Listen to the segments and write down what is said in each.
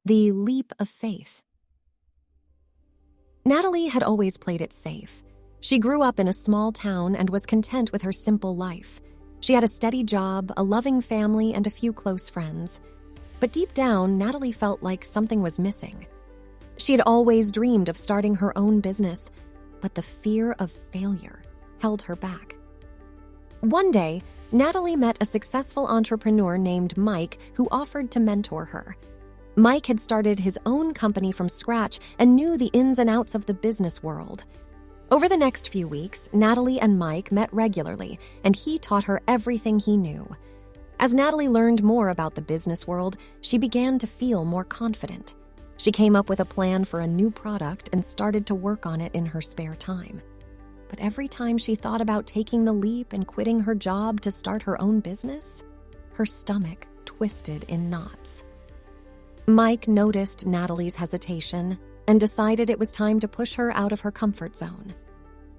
The leap of faith. Natalie had always played it safe. She grew up in a small town and was content with her simple life. She had a steady job, a loving family, and a few close friends. But deep down, Natalie felt like something was missing. She had always dreamed of starting her own business, but the fear of failure held her back. One day, Natalie met a successful entrepreneur named Mike who offered to mentor her. Mike had started his own company from scratch and knew the ins and outs of the business world. Over the next few weeks, Natalie and Mike met regularly, and he taught her everything he knew. As Natalie learned more about the business world, she began to feel more confident. She came up with a plan for a new product and started to work on it in her spare time. But every time she thought about taking the leap and quitting her job to start her own business, her stomach twisted in knots. Mike noticed Natalie's hesitation and decided it was time to push her out of her comfort zone.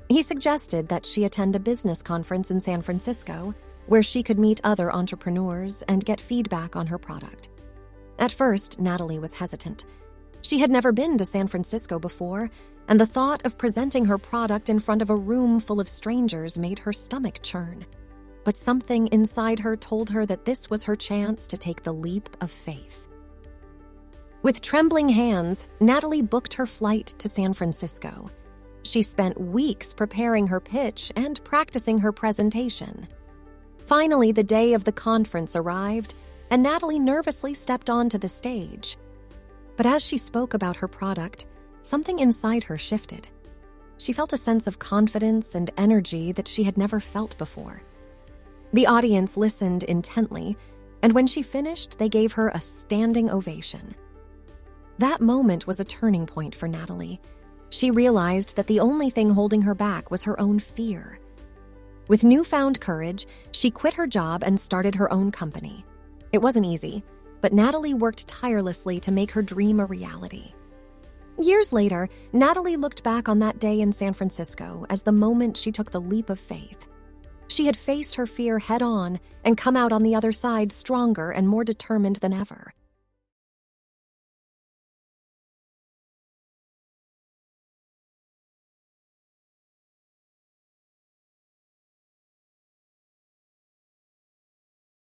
He suggested that she attend a business conference in San Francisco where she could meet other entrepreneurs and get feedback on her product. At first, Natalie was hesitant. She had never been to San Francisco before, and the thought of presenting her product in front of a room full of strangers made her stomach churn. But something inside her told her that this was her chance to take the leap of faith. With trembling hands, Natalie booked her flight to San Francisco. She spent weeks preparing her pitch and practicing her presentation. Finally, the day of the conference arrived, and Natalie nervously stepped onto the stage. But as she spoke about her product, something inside her shifted. She felt a sense of confidence and energy that she had never felt before. The audience listened intently, and when she finished, they gave her a standing ovation. That moment was a turning point for Natalie. She realized that the only thing holding her back was her own fear. With newfound courage, she quit her job and started her own company. It wasn't easy, but Natalie worked tirelessly to make her dream a reality. Years later, Natalie looked back on that day in San Francisco as the moment she took the leap of faith. She had faced her fear head-on and come out on the other side stronger and more determined than ever.